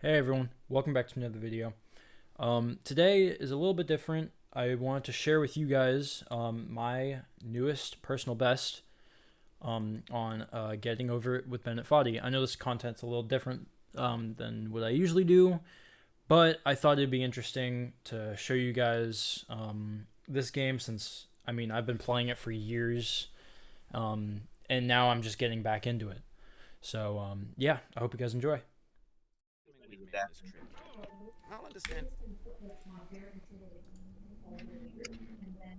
Hey everyone, welcome back to another video. Today is a little bit different. I wanted to share with you guys my newest personal best on getting over it with Bennett Foddy. I know this content's a little different than what I usually do, but I thought it'd be interesting to show you guys this game since, I've been playing it for years, and now I'm just getting back into it. So, yeah, I hope you guys enjoy. Coming with me on this trip. I'll understand.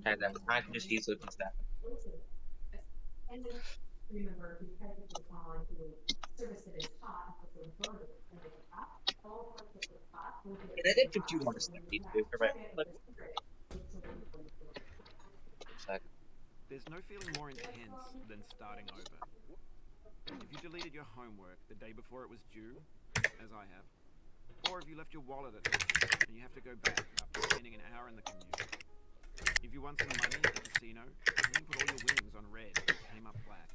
And then I can just easily put that. And I did 51 to 72 for about like a sec. There's no feeling more intense than starting over. If you deleted your homework the day before it was due, as I have, or if you left your wallet at home and you have to go back after spending an hour in the commute. If you won some money at the casino and then put all your winnings on red and came up black.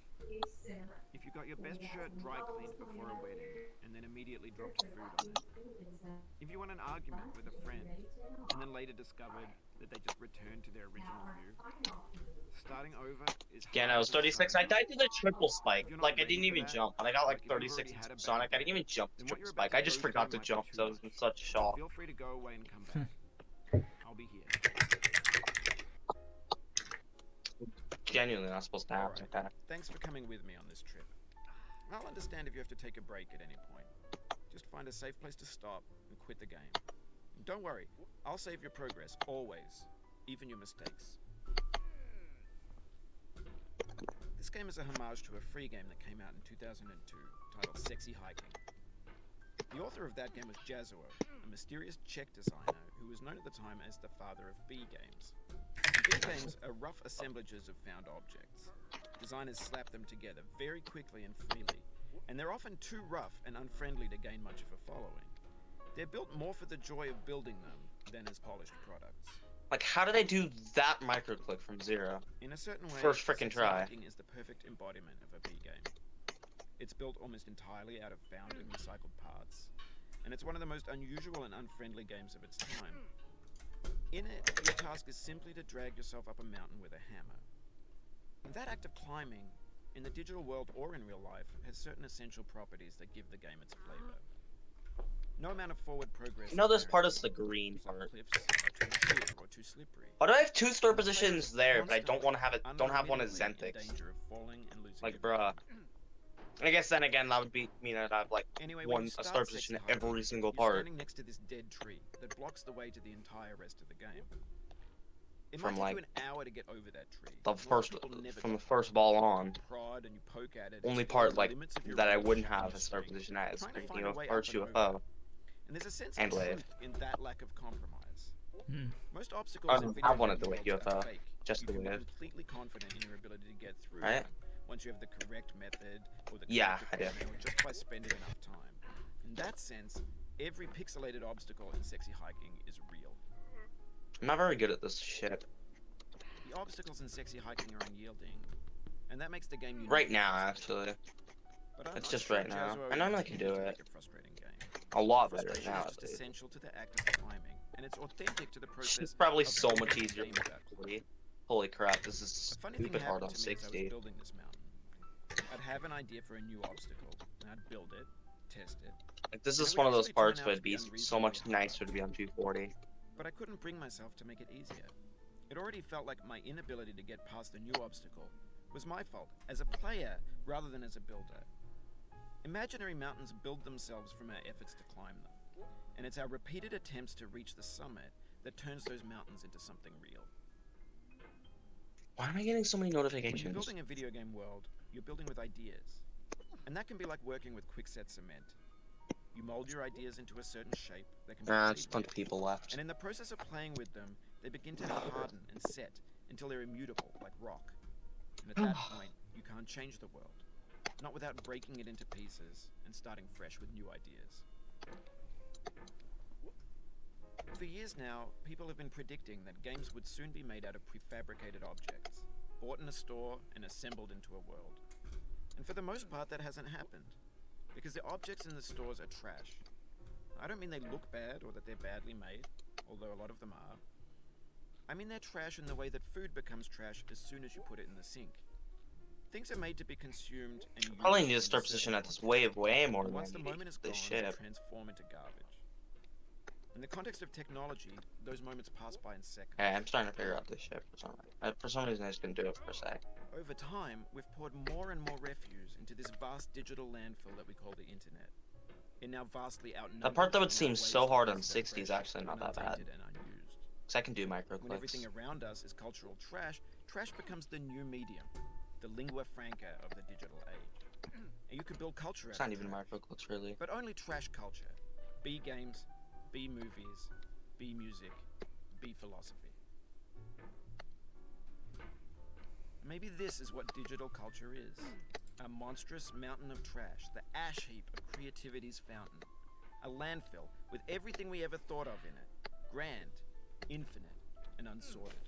If you got your best shirt dry cleaned before a wedding and then immediately dropped food on it. If you won an argument with a friend and then later discovered that they just returned to their original view. Starting over is Again, I harder was than 36. starting I died right. to the triple spike. If you're not Like, I ready didn't for even that, jump. And I got like like if you've 36 already in had a bad Sonic. I didn't day, even jump the then what triple you're about spike. to I go just forgot through to might be jump, too so I was much. in such shock. Feel free to go away and come back. I'll be here. Genuinely not supposed to happen Alright, like that. thanks for coming with me on this trip. I'll understand if you have to take a break at any point. Just find a safe place to stop and quit the game. And don't worry, I'll save your progress, always. Even your mistakes. This game is a homage to a free game that came out in 2002 titled Sexy Hiking. The author of that game was Jazuo, a mysterious Czech designer who was known at the time as the father of B games. B games are rough assemblages of found objects. Designers slap them together very quickly and freely, and they're often too rough and unfriendly to gain much of a following. They're built more for the joy of building them than as polished products. Like, how did I do that microclick from zero? In a certain way, First freaking Sexy try. Hiking is the perfect embodiment of a B game. It's built almost entirely out of found and recycled parts, and it's one of the most unusual and unfriendly games of its time. In it, your task is simply to drag yourself up a mountain with a hammer. And that act of climbing, in the digital world or in real life, has certain essential properties that give the game its flavor. No amount of forward progress. You know this part is the green part. Cliffs are too sheer or too slippery. Why do I have two store positions there, but I don't want to have it? Don't have one as Unremittingly in Zentix. danger of falling and losing Like, everything. bruh. I guess then again, that would mean that I have like Anyway, when you a start star Sexy position at Hiking, every single you're part. standing next to this dead tree that blocks the way to the entire rest of the game. It From, might take like, you an hour to get over that tree. The Most first people never from the go. first ball on. You prod and you poke at it, Only exploring part the like limits of your that I reach wouldn't and have your a star strength, position as trying to speaking find a of way Arch up and over. UFO And there's a sense and of Wave. truth in that lack of compromise. Hmm. Most I obstacles in don't video have one game of the Wave worlds are UFO, fake. just You the can be Wave. completely confident in your ability to get through Right? them once you have the correct method or the Yeah, correct I do. equipment or just by spending enough time. In that sense, every pixelated obstacle in Sexy Hiking is real. I'm not very good at this shit. The obstacles in Sexy Hiking are unyielding, and that makes the game unique. Right now, actually. But I'm It's not just sure right now. Jazuo I normally can intended do to it make a frustrating game. a lot better Frustration now. is just essential to the act of climbing, and it's authentic to the process. It's probably of so much building easier game than about 40. Holy crap, this is A funny thing stupid hard happened on to me as I was 60. building this mountain. I'd have an idea for a new obstacle, and I'd build it, test it, Like, this and is it one would of those actually parts turn where out it'd to be be so much unreasonably hard. nicer to be on 240. But I couldn't bring myself to make it easier. It already felt like my inability to get past a new obstacle was my fault, as a player rather than as a builder. Imaginary mountains build themselves from our efforts to climb them, and it's our repeated attempts to reach the summit that turns those mountains into something real. Why am I getting so many When you're notifications? building a video game world, you're building with ideas. And that can be like working with quickset cement. You mold your ideas into a certain shape that can be It's a played bunch with. of people left. And in the process of playing with them, they begin to harden and set until they're immutable, like rock. And at that point, you can't change the world. Not without breaking it into pieces and starting fresh with new ideas. For years now, people have been predicting that games would soon be made out of prefabricated objects, bought in a store and assembled into a world. And for the most part, that hasn't happened, because the objects in the stores are trash. I don't mean they look bad or that they're badly made, although a lot of them are. I mean they're trash in the way that food becomes trash as soon as you put it in the sink. Things are made to be consumed and used Probably need to in start certain positioning at this contexts. way more And than once the moment is this gone, ship. they transform into garbage. In the context of technology, those moments pass by in seconds. Hey, I'm starting to figure out this ship for some reason I just couldn't do it for a sec. Over time, we've poured more and more refuse into this vast digital landfill that we call the internet. It now vastly outnumbers The part that would and seem outweighs so the hard things on that are 60 is fresh actually not and that bad. untainted and unused. Because I can do micro When clicks. everything around us is cultural trash, trash becomes the new medium, the lingua franca of the digital age. And you can build culture It's out not of even trash, micro clicks really. but only trash culture. B games, B movies, B music, B philosophy. Maybe this is what digital culture is. A monstrous mountain of trash, the ash heap of creativity's fountain. A landfill with everything we ever thought of in it. Grand, infinite, and unsorted.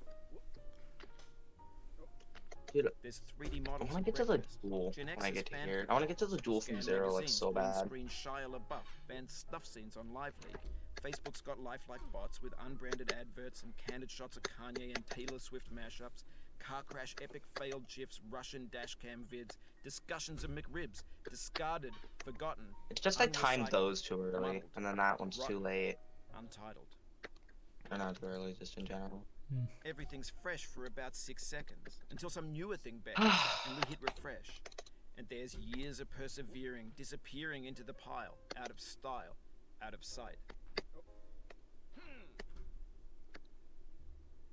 Dude, There's 3D I models want for to get to the breakfast, duel Gen when I X's get to fanfic here. I want to get to the novels, duel from Scan Zero like magazines, so green bad. screen Shia LaBeouf, banned stuff scenes on Live League. Facebook's got lifelike bots with unbranded adverts and candid shots of Kanye and Taylor Swift mashups. Car crash epic failed GIFs, Russian dashcam vids, discussions of McRibs, discarded, forgotten. It's just I timed unrecycled, those too early, muddled, and then that one's too rotten, late. Untitled. Or not too early, just in general. Everything's fresh for about 6 seconds, until some newer thing beckons, and we hit refresh. And there's years of persevering, disappearing into the pile, out of style, out of sight.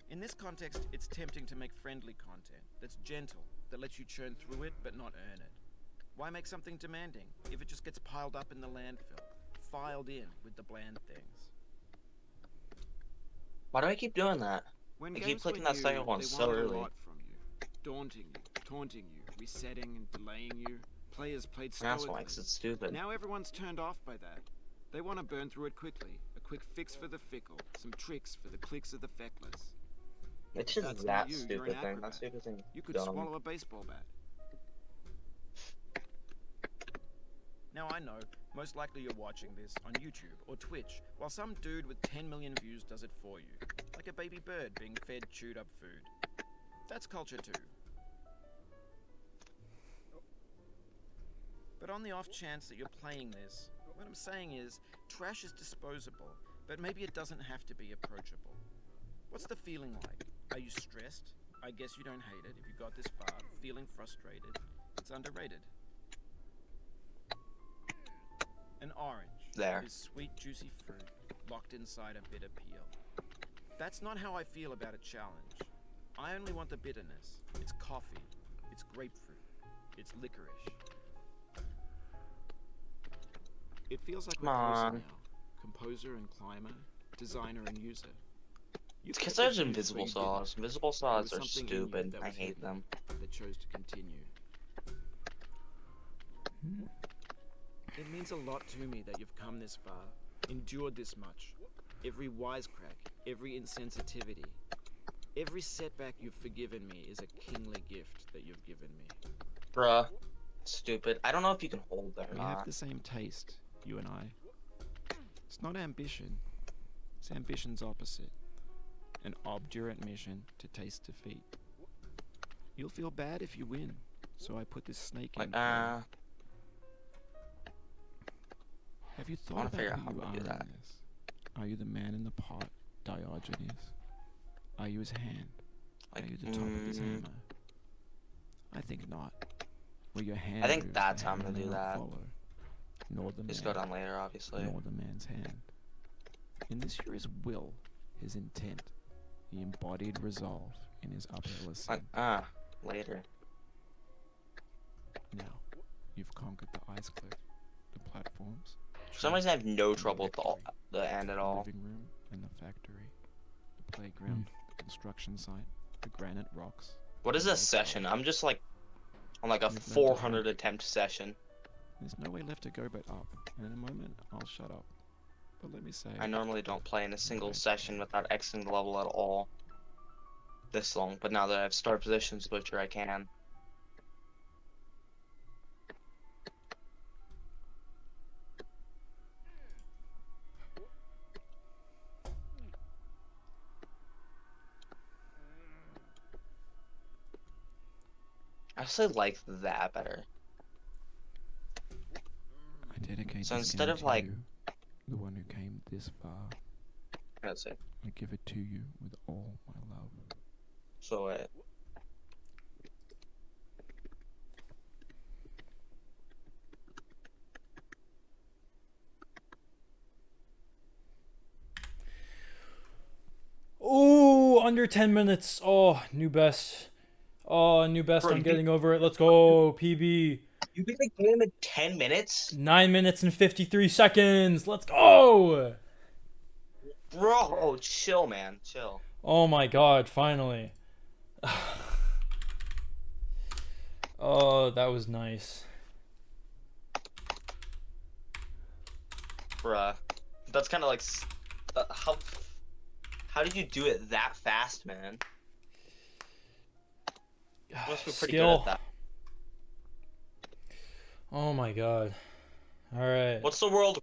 In this context, it's tempting to make friendly content that's gentle, that lets you churn through it but not earn it. Why make something demanding if it just gets piled up in the landfill, filed in with the bland things? Why do I keep doing that? When I keep games clicking were that new, second one they so wanted early. a lot from you, daunting you, taunting you, resetting and delaying you. Players played That's stoically. why, 'cause it's stupid. Now everyone's turned off by that. They want to burn through it quickly, a quick fix for the fickle, some tricks for the clicks of the feckless. It's just That's that not you, you're stupid an thing. acrobat. That stupid thing. You could Dumb. swallow a baseball bat. Now I know, most likely you're watching this on YouTube or Twitch, while some dude with 10 million views does it for you. Like a baby bird being fed chewed up food. That's culture too. But on the off chance that you're playing this, what I'm saying is, trash is disposable, but maybe it doesn't have to be approachable. What's the feeling like? Are you stressed? I guess you don't hate it if you got this far. Feeling frustrated? It's underrated. An orange There. is sweet, juicy fruit locked inside a bitter peel. That's not how I feel about a challenge. I only want the bitterness. It's coffee. It's grapefruit. It's licorice. It feels like we're Come closer on. now. Composer and climber, designer and user. You It's could because have there's refused, invisible but you didn't. saws. Invisible There saws was are something in you stupid. that I was hate hidden, them. that chose to continue. It means a lot to me that you've come this far, endured this much. Every wisecrack, every insensitivity, every setback you've forgiven me is a kingly gift that you've given me. Bruh. Stupid. I don't know if you can hold that or We not. have the same taste, you and I. It's not ambition. It's ambition's opposite. An obdurate mission to taste defeat. You'll feel bad if you win, so I put this snake in. Like, for you. Have you thought wanna about figure out who how you to are do in that. this? Are you the man in the pot, Diogenes? Are you his hand? Like, Are you the top of his hammer? I think not. Where your hand I think moves, that's the how I'm hammer gonna may do not that. follow, nor the Just man, go down later, obviously. nor the man's hand. In this here is will, his intent, the embodied resolve in his uphill Like, ascent. later. Now, you've conquered the ice cliff, the platforms. For some reason, I have no trouble with the end at The all. living room and the factory, the playground, the construction site, the granite rocks. What is the a session? lakeside. I'm just like on like a You've learned to 400 hike. attempt session. There's no way left to go but up, and in a moment I'll shut up. But let me say, I normally don't play in a single Right. session without Xing the level at all. This long, but now that I have star positions butcher, I can. actually like that better. I dedicate So this instead game of, to like- you, the one who came this far. That's it. I give it to you with all my love. So Oh, under 10 minutes. Oh, new best. Oh, new best. Bro, I'm you getting over it. Let's go, PB. you beat the game in 10 minutes? 9 minutes and 53 seconds. Let's go. Bro, chill, man. Chill. Oh my god, finally. Oh, that was nice. Bruh. That's kind of like... how did you do it that fast, man? You must be pretty good at that. Oh my god. Alright. What's the world